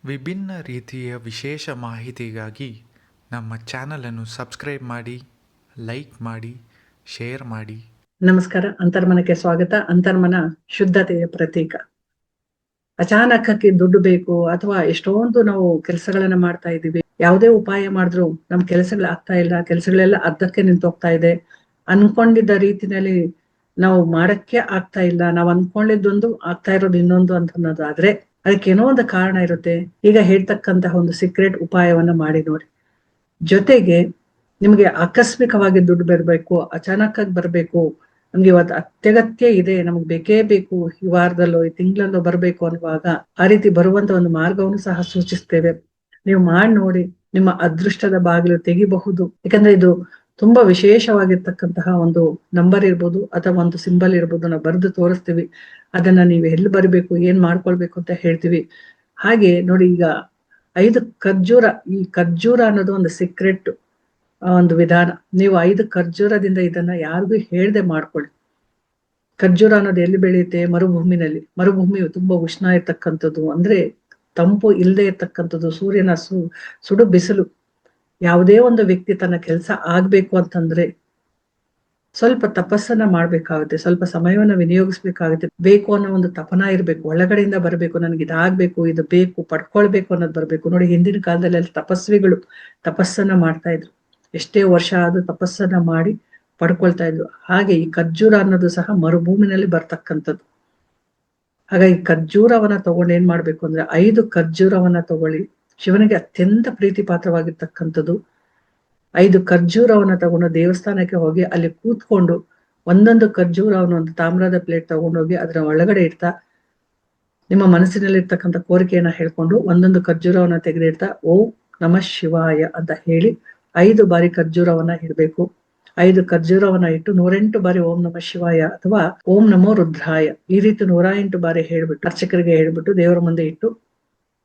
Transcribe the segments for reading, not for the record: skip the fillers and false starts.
ವಿಭಿನ್ನ ರೀತಿಯ ವಿಶೇಷ ಮಾಹಿತಿಗಾಗಿ ನಮ್ಮ ಚಾನಲನ್ನು ಸಬ್ಸ್ಕ್ರೈಬ್ ಮಾಡಿ, ಲೈಕ್ ಮಾಡಿ, ಶೇರ್ ಮಾಡಿ. ನಮಸ್ಕಾರ. ಅಂತರ್ಮನಕ್ಕೆ ಸ್ವಾಗತ. ಅಂತರ್ಮನ ಶುದ್ಧತೆಯ ಪ್ರತೀಕ. ಅಚಾನಕಕ್ಕೆ ದುಡ್ಡು ಬೇಕು ಅಥವಾ ಎಷ್ಟೊಂದು ನಾವು ಕೆಲಸಗಳನ್ನ ಮಾಡ್ತಾ ಇದ್ದೀವಿ, ಯಾವುದೇ ಉಪಾಯ ಮಾಡಿದ್ರು ನಮ್ ಕೆಲಸಗಳು ಆಗ್ತಾ ಇಲ್ಲ, ಕೆಲಸಗಳೆಲ್ಲ ಅರ್ಧಕ್ಕೆ ನಿಂತೋಗ್ತಾ ಇದೆ, ಅನ್ಕೊಂಡಿದ್ದ ರೀತಿನಲ್ಲಿ ನಾವು ಮಾಡಕ್ಕೆ ಆಗ್ತಾ ಇಲ್ಲ, ನಾವು ಅನ್ಕೊಂಡಿದ್ದೊಂದು ಆಗ್ತಾ ಇರೋದು ಇನ್ನೊಂದು ಅಂತ ಅನ್ನೋದಾದ್ರೆ ಅದಕ್ಕೆ ಏನೋ ಒಂದು ಕಾರಣ ಇರುತ್ತೆ. ಈಗ ಹೇಳ್ತಕ್ಕಂತಹ ಒಂದು ಸೀಕ್ರೆಟ್ ಉಪಾಯವನ್ನ ಮಾಡಿ ನೋಡಿ. ಜೊತೆಗೆ ನಿಮ್ಗೆ ಆಕಸ್ಮಿಕವಾಗಿ ದುಡ್ಡು ಬರ್ಬೇಕು, ಅಚಾನಕ್ಕಾಗಿ ಬರ್ಬೇಕು, ನಮ್ಗೆ ಇವತ್ತು ಅತ್ಯಗತ್ಯ ಇದೆ, ನಮ್ಗೆ ಬೇಕೇ ಬೇಕು, ಈ ವಾರದಲ್ಲೋ ಈ ತಿಂಗಳಲ್ಲೋ ಬರ್ಬೇಕು ಅನ್ನುವಾಗ ಆ ರೀತಿ ಬರುವಂತ ಒಂದು ಮಾರ್ಗವನ್ನು ಸಹ ಸೂಚಿಸ್ತೇವೆ. ನೀವು ಮಾಡಿ ನೋಡಿ, ನಿಮ್ಮ ಅದೃಷ್ಟದ ಬಾಗಿಲು ತೆಗಿಬಹುದು. ಯಾಕಂದ್ರೆ ಇದು ತುಂಬಾ ವಿಶೇಷವಾಗಿರ್ತಕ್ಕಂತಹ ಒಂದು ನಂಬರ್ ಇರ್ಬೋದು ಅಥವಾ ಒಂದು ಸಿಂಬಲ್ ಇರ್ಬೋದು, ನಾವು ಬರೆದು ತೋರಿಸ್ತೀವಿ. ಅದನ್ನ ನೀವು ಎಲ್ಲಿ ಬರಿಬೇಕು, ಏನ್ ಮಾಡ್ಕೊಳ್ಬೇಕು ಅಂತ ಹೇಳ್ತೀವಿ. ಹಾಗೆ ನೋಡಿ, ಈಗ 5 ಖರ್ಜೂರ, ಈ ಖರ್ಜೂರ ಅನ್ನೋದು ಒಂದು ಸೀಕ್ರೆಟ್ ಒಂದು ವಿಧಾನ. ನೀವು 5 ಖರ್ಜೂರದಿಂದ ಇದನ್ನ ಯಾರಿಗೂ ಹೇಳ್ದೆ ಮಾಡ್ಕೊಳ್ಳಿ. ಖರ್ಜೂರ ಅನ್ನೋದು ಎಲ್ಲಿ ಬೆಳೆಯುತ್ತೆ? ಮರುಭೂಮಿನಲ್ಲಿ. ಮರುಭೂಮಿಯು ತುಂಬಾ ಉಷ್ಣ ಇರ್ತಕ್ಕಂಥದ್ದು, ಅಂದ್ರೆ ತಂಪು ಇಲ್ಲದೆ ಇರ್ತಕ್ಕಂಥದ್ದು, ಸೂರ್ಯನ ಸುಡು ಬಿಸಿಲು. ಯಾವುದೇ ಒಂದು ವ್ಯಕ್ತಿ ತನ್ನ ಕೆಲಸ ಆಗ್ಬೇಕು ಅಂತಂದ್ರೆ ಸ್ವಲ್ಪ ತಪಸ್ಸನ್ನ ಮಾಡ್ಬೇಕಾಗುತ್ತೆ, ಸ್ವಲ್ಪ ಸಮಯವನ್ನ ವಿನಿಯೋಗಿಸ್ಬೇಕಾಗುತ್ತೆ. ಬೇಕು ಅನ್ನೋ ಒಂದು ತಪನ ಇರ್ಬೇಕು, ಒಳಗಡೆಯಿಂದ ಬರ್ಬೇಕು. ನನಗೆ ಇದಾಗ್ಬೇಕು, ಇದು ಬೇಕು, ಪಡ್ಕೊಳ್ಬೇಕು ಅನ್ನೋದು ಬರ್ಬೇಕು. ನೋಡಿ, ಹಿಂದಿನ ಕಾಲದಲ್ಲಿ ತಪಸ್ವಿಗಳು ತಪಸ್ಸನ್ನ ಮಾಡ್ತಾ ಇದ್ರು, ಎಷ್ಟೇ ವರ್ಷ ಆದ್ರೂ ತಪಸ್ಸನ್ನ ಮಾಡಿ ಪಡ್ಕೊಳ್ತಾ ಇದ್ರು. ಹಾಗೆ ಈ ಖರ್ಜೂರ ಅನ್ನೋದು ಸಹ ಮರುಭೂಮಿನಲ್ಲಿ ಬರ್ತಕ್ಕಂಥದ್ದು. ಹಾಗಾಗಿ ಖರ್ಜೂರವನ್ನ ತಗೊಂಡು ಏನ್ ಮಾಡ್ಬೇಕು ಅಂದ್ರೆ 5 ಖರ್ಜೂರವನ್ನ ತಗೊಳ್ಳಿ. ಶಿವನಿಗೆ ಅತ್ಯಂತ ಪ್ರೀತಿ ಪಾತ್ರವಾಗಿರ್ತಕ್ಕಂಥದ್ದು. 5 ಖರ್ಜೂರವನ್ನ ತಗೊಂಡು ದೇವಸ್ಥಾನಕ್ಕೆ ಹೋಗಿ ಅಲ್ಲಿ ಕೂತ್ಕೊಂಡು ಒಂದೊಂದು ಖರ್ಜೂರವನ್ನು ಒಂದು ತಾಮ್ರದ ಪ್ಲೇಟ್ ತಗೊಂಡೋಗಿ ಅದರ ಒಳಗಡೆ ಇಡ್ತಾ ನಿಮ್ಮ ಮನಸ್ಸಿನಲ್ಲಿ ಇರ್ತಕ್ಕಂಥ ಕೋರಿಕೆಯನ್ನ ಹೇಳ್ಕೊಂಡು ಒಂದೊಂದು ಖರ್ಜೂರವನ್ನ ತೆಗೆದಿಡ್ತಾ ಓಂ ನಮಃ ಶಿವಾಯ ಅಂತ ಹೇಳಿ 5 ಬಾರಿ ಖರ್ಜೂರವನ್ನ ಇಡ್ಬೇಕು. 5 ಖರ್ಜೂರವನ್ನ ಇಟ್ಟು 108 ಬಾರಿ ಓಂ ನಮಃ ಶಿವಾಯ ಅಥವಾ ಓಂ ನಮೋ ರುದ್ರಾಯ ಈ ರೀತಿ 108 ಬಾರಿ ಹೇಳ್ಬಿಟ್ಟು ಅರ್ಚಕರಿಗೆ ಹೇಳ್ಬಿಟ್ಟು ದೇವರ ಮುಂದೆ ಇಟ್ಟು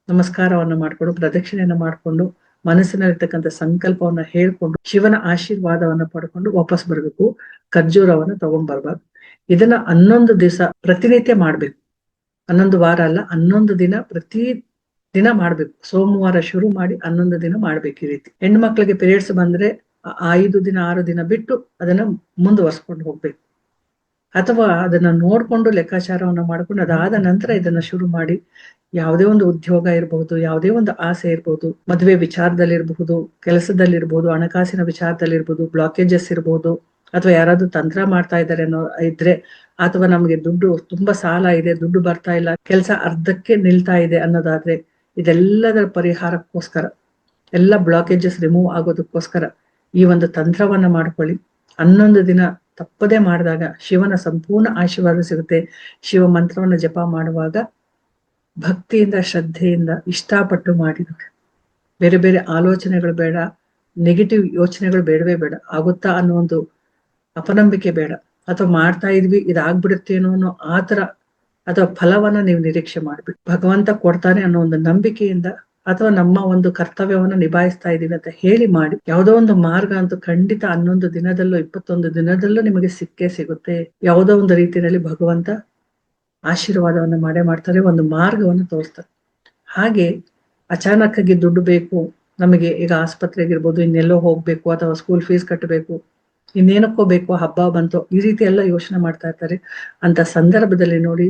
ನಮಸ್ಕಾರವನ್ನ ಮಾಡ್ಕೊಂಡು ಪ್ರದಕ್ಷಿಣೆಯನ್ನ ಮಾಡ್ಕೊಂಡು ಮನಸ್ಸಿನಲ್ಲಿರ್ತಕ್ಕಂಥ ಸಂಕಲ್ಪವನ್ನ ಹೇಳ್ಕೊಂಡು ಶಿವನ ಆಶೀರ್ವಾದವನ್ನ ಪಡ್ಕೊಂಡು ವಾಪಸ್ ಬರ್ಬೇಕು. ಖರ್ಜೂರವನ್ನ ತಗೊಂಡ್ ಬರ್ಬಾರ್ದು. ಇದನ್ನ 11 ದಿವಸ ಪ್ರತಿನಿತ್ಯ ಮಾಡ್ಬೇಕು. 11 ವಾರ ಅಲ್ಲ, 11 ದಿನ ಪ್ರತಿ ದಿನ ಮಾಡ್ಬೇಕು. ಸೋಮವಾರ ಶುರು ಮಾಡಿ 11 ದಿನ ಮಾಡ್ಬೇಕು. ಈ ರೀತಿ ಹೆಣ್ಮಕ್ಳಿಗೆ ಪೀರಿಯಡ್ಸ್ ಬಂದ್ರೆ 5 ದಿನ 6 ದಿನ ಬಿಟ್ಟು ಅದನ್ನ ಮುಂದುವರ್ಸ್ಕೊಂಡು ಹೋಗ್ಬೇಕು. ಅಥವಾ ಅದನ್ನ ನೋಡ್ಕೊಂಡು ಲೆಕ್ಕಾಚಾರವನ್ನ ಮಾಡ್ಕೊಂಡು ಅದಾದ ನಂತರ ಇದನ್ನ ಶುರು ಮಾಡಿ ಯಾವುದೇ ಒಂದು ಉದ್ಯೋಗ ಇರಬಹುದು, ಯಾವುದೇ ಒಂದು ಆಸೆ ಇರ್ಬೋದು, ಮದುವೆ ವಿಚಾರದಲ್ಲಿರ್ಬಹುದು, ಕೆಲಸದಲ್ಲಿರ್ಬೋದು, ಹಣಕಾಸಿನ ವಿಚಾರದಲ್ಲಿರ್ಬೋದು, ಬ್ಲಾಕೇಜಸ್ ಇರ್ಬೋದು, ಅಥವಾ ಯಾರಾದ್ರೂ ತಂತ್ರ ಮಾಡ್ತಾ ಇದ್ದಾರೆ ಅನ್ನೋ ಇದ್ರೆ, ಅಥವಾ ನಮ್ಗೆ ದುಡ್ಡು ತುಂಬಾ ಸಾಲ ಇದೆ, ದುಡ್ಡು ಬರ್ತಾ ಇಲ್ಲ, ಕೆಲಸ ಅರ್ಧಕ್ಕೆ ನಿಲ್ತಾ ಇದೆ ಅನ್ನೋದಾದ್ರೆ, ಇದೆಲ್ಲದರ ಪರಿಹಾರಕ್ಕೋಸ್ಕರ, ಎಲ್ಲ ಬ್ಲಾಕೇಜಸ್ ರಿಮೂವ್ ಆಗೋದಕ್ಕೋಸ್ಕರ ಈ ಒಂದು ತಂತ್ರವನ್ನ ಮಾಡ್ಕೊಳ್ಳಿ. 11 ದಿನ ತಪ್ಪದೆ ಮಾಡಿದಾಗ ಶಿವನ ಸಂಪೂರ್ಣ ಆಶೀರ್ವಾದ ಸಿಗುತ್ತೆ. ಶಿವ ಮಂತ್ರವನ್ನ ಜಪ ಮಾಡುವಾಗ ಭಕ್ತಿಯಿಂದ, ಶ್ರದ್ಧೆಯಿಂದ, ಇಷ್ಟಪಟ್ಟು ಮಾಡಿ ನೋಡಿ. ಬೇರೆ ಬೇರೆ ಆಲೋಚನೆಗಳು ಬೇಡ, ನೆಗೆಟಿವ್ ಯೋಚನೆಗಳು ಬೇಡವೇ ಬೇಡ. ಆಗುತ್ತಾ ಅನ್ನೋ ಒಂದು ಅಪನಂಬಿಕೆ ಬೇಡ, ಅಥವಾ ಮಾಡ್ತಾ ಇದ್ವಿ ಇದಾಗ್ಬಿಡುತ್ತೇನೋ ಅನ್ನೋ ಆತರ ಅಥವಾ ಫಲವನ್ನ ನೀವು ನಿರೀಕ್ಷೆ ಮಾಡ್ಬಿಟ್ಟು ಭಗವಂತ ಕೊಡ್ತಾನೆ ಅನ್ನೋ ಒಂದು ನಂಬಿಕೆಯಿಂದ, ಅಥವಾ ನಮ್ಮ ಒಂದು ಕರ್ತವ್ಯವನ್ನ ನಿಭಾಯಿಸ್ತಾ ಇದೀವಿ ಅಂತ ಹೇಳಿ ಮಾಡಿ. ಯಾವುದೋ ಒಂದು ಮಾರ್ಗ ಅಂತೂ ಖಂಡಿತ 11 ದಿನದಲ್ಲೂ 21 ದಿನದಲ್ಲೂ ನಿಮಗೆ ಸಿಕ್ಕೇ ಸಿಗುತ್ತೆ. ಯಾವುದೋ ಒಂದು ರೀತಿಯಲ್ಲಿ ಭಗವಂತ ಆಶೀರ್ವಾದವನ್ನ ಮಾಡೇ ಮಾಡ್ತಾರೆ, ಒಂದು ಮಾರ್ಗವನ್ನು ತೋರಿಸ್ತಾರೆ. ಹಾಗೆ ಅಚಾನಕ್ಕಾಗಿ ದುಡ್ಡು ಬೇಕು ನಮಗೆ, ಈಗ ಆಸ್ಪತ್ರೆಗಿರ್ಬೋದು, ಇನ್ನೆಲ್ಲೋ ಹೋಗ್ಬೇಕು, ಅಥವಾ ಸ್ಕೂಲ್ ಫೀಸ್ ಕಟ್ಟಬೇಕು, ಇನ್ನೇನಕ್ಕೋ ಬೇಕು, ಹಬ್ಬ ಬಂತು, ಈ ರೀತಿ ಎಲ್ಲ ಯೋಚನೆ ಮಾಡ್ತಾ ಇರ್ತಾರೆ. ಅಂತ ಸಂದರ್ಭದಲ್ಲಿ ನೋಡಿ,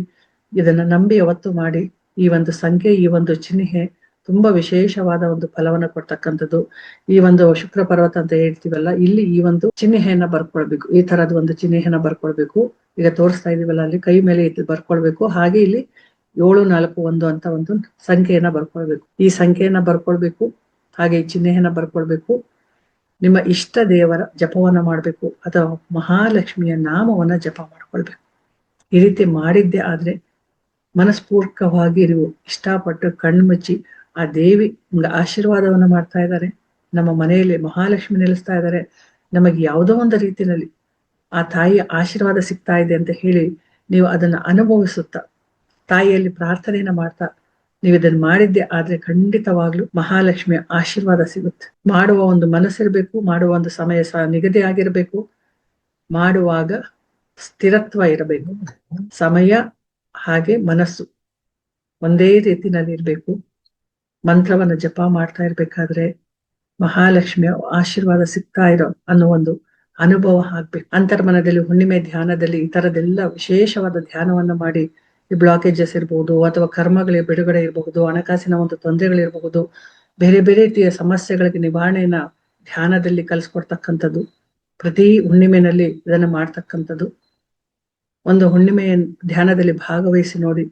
ಇದನ್ನ ನಂಬಿ ಯಾವತ್ತು ಮಾಡಿ. ಈ ಒಂದು ಸಂಖ್ಯೆ, ಈ ಒಂದು ಚಿಹ್ನೆ ತುಂಬಾ ವಿಶೇಷವಾದ ಒಂದು ಫಲವನ್ನ ಕೊಡ್ತಕ್ಕಂಥದ್ದು. ಈ ಒಂದು ಶುಕ್ರ ಪರ್ವತ ಅಂತ ಹೇಳ್ತೀವಲ್ಲ, ಇಲ್ಲಿ ಈ ಒಂದು ಚಿಹ್ನೆಯನ್ನ ಬರ್ಕೊಳ್ಬೇಕು. ಈ ತರದ ಒಂದು ಚಿಹ್ನೆಯನ್ನ ಬರ್ಕೊಳ್ಬೇಕು. ಈಗ ತೋರಿಸ್ತಾ ಇದೀವಲ್ಲ, ಅಲ್ಲಿ ಕೈ ಮೇಲೆ ಇದು ಬರ್ಕೊಳ್ಬೇಕು. ಹಾಗೆ ಇಲ್ಲಿ 741 ಅಂತ ಒಂದು ಸಂಖ್ಯೆಯನ್ನ ಬರ್ಕೊಳ್ಬೇಕು. ಈ ಸಂಖ್ಯೆಯನ್ನ ಬರ್ಕೊಳ್ಬೇಕು, ಹಾಗೆ ಈ ಚಿಹ್ನೆಯನ್ನ ಬರ್ಕೊಳ್ಬೇಕು. ನಿಮ್ಮ ಇಷ್ಟ ದೇವರ ಜಪವನ್ನ ಮಾಡ್ಬೇಕು, ಅಥವಾ ಮಹಾಲಕ್ಷ್ಮಿಯ ನಾಮವನ್ನ ಜಪ ಮಾಡ್ಕೊಳ್ಬೇಕು. ಈ ರೀತಿ ಮಾಡಿದ್ದೆ ಆದ್ರೆ ಮನಸ್ಪೂರ್ವಕವಾಗಿ ನೀವು ಇಷ್ಟಪಟ್ಟು ಕಣ್ಮುಚ್ಚಿ ಆ ದೇವಿ ನಿಮ್ಗೆ ಆಶೀರ್ವಾದವನ್ನ ಮಾಡ್ತಾ ಇದ್ದಾರೆ. ನಮ್ಮ ಮನೆಯಲ್ಲಿ ಮಹಾಲಕ್ಷ್ಮಿ ನೆಲೆಸ್ತಾ ಇದ್ದಾರೆ. ನಮಗೆ ಯಾವುದೋ ಒಂದು ರೀತಿಯಲ್ಲಿ ಆ ತಾಯಿಯ ಆಶೀರ್ವಾದ ಸಿಗ್ತಾ ಇದೆ ಅಂತ ಹೇಳಿ ನೀವು ಅದನ್ನ ಅನುಭವಿಸುತ್ತಾ ತಾಯಿಯಲ್ಲಿ ಪ್ರಾರ್ಥನೆಯನ್ನ ಮಾಡ್ತಾ ನೀವು ಇದನ್ನ ಮಾಡಿದ್ದೆ ಆದ್ರೆ ಖಂಡಿತವಾಗ್ಲೂ ಮಹಾಲಕ್ಷ್ಮಿಯ ಆಶೀರ್ವಾದ ಸಿಗುತ್ತೆ. ಮಾಡುವ ಒಂದು ಮನಸ್ಸಿರ್ಬೇಕು, ಮಾಡುವ ಒಂದು ಸಮಯ ನಿಗದಿ ಆಗಿರ್ಬೇಕು, ಮಾಡುವಾಗ ಸ್ಥಿರತ್ವ ಇರಬೇಕು. ಸಮಯ ಹಾಗೆ ಮನಸ್ಸು ಒಂದೇ ರೀತಿನಲ್ಲಿ ಇರ್ಬೇಕು. ಮಂತ್ರವನ್ನ ಜಪ ಮಾಡ್ತಾ ಇರ್ಬೇಕಾದ್ರೆ ಮಹಾಲಕ್ಷ್ಮಿಯ ಆಶೀರ್ವಾದ ಸಿಗ್ತಾ ಇರೋ ಅನ್ನೋ ಒಂದು ಅನುಭವ ಆಗ್ಬೇಕು. ಅಂತರ್ಮನದಲ್ಲಿ ಹುಣ್ಣಿಮೆ ಧ್ಯಾನದಲ್ಲಿ ಈ ತರದೆಲ್ಲ ವಿಶೇಷವಾದ ಧ್ಯಾನವನ್ನ ಮಾಡಿ ಈ ಬ್ಲಾಕೇಜಸ್ ಇರಬಹುದು ಅಥವಾ ಕರ್ಮಗಳಿಗೆ ಬಿಡುಗಡೆ ಇರಬಹುದು, ಹಣಕಾಸಿನ ಒಂದು ತೊಂದರೆಗಳಿರಬಹುದು, ಬೇರೆ ಬೇರೆ ರೀತಿಯ ಸಮಸ್ಯೆಗಳಿಗೆ ನಿವಾರಣೆಯನ್ನ ಧ್ಯಾನದಲ್ಲಿ ಕಲಿಸ್ಕೊಡ್ತಕ್ಕಂಥದ್ದು. ಪ್ರತಿ ಹುಣ್ಣಿಮೆನಲ್ಲಿ ಇದನ್ನ ಮಾಡ್ತಕ್ಕಂಥದ್ದು. ಒಂದು ಹುಣ್ಣಿಮೆಯ ಧ್ಯಾನದಲ್ಲಿ ಭಾಗವಹಿಸಿ ನೋಡಿ.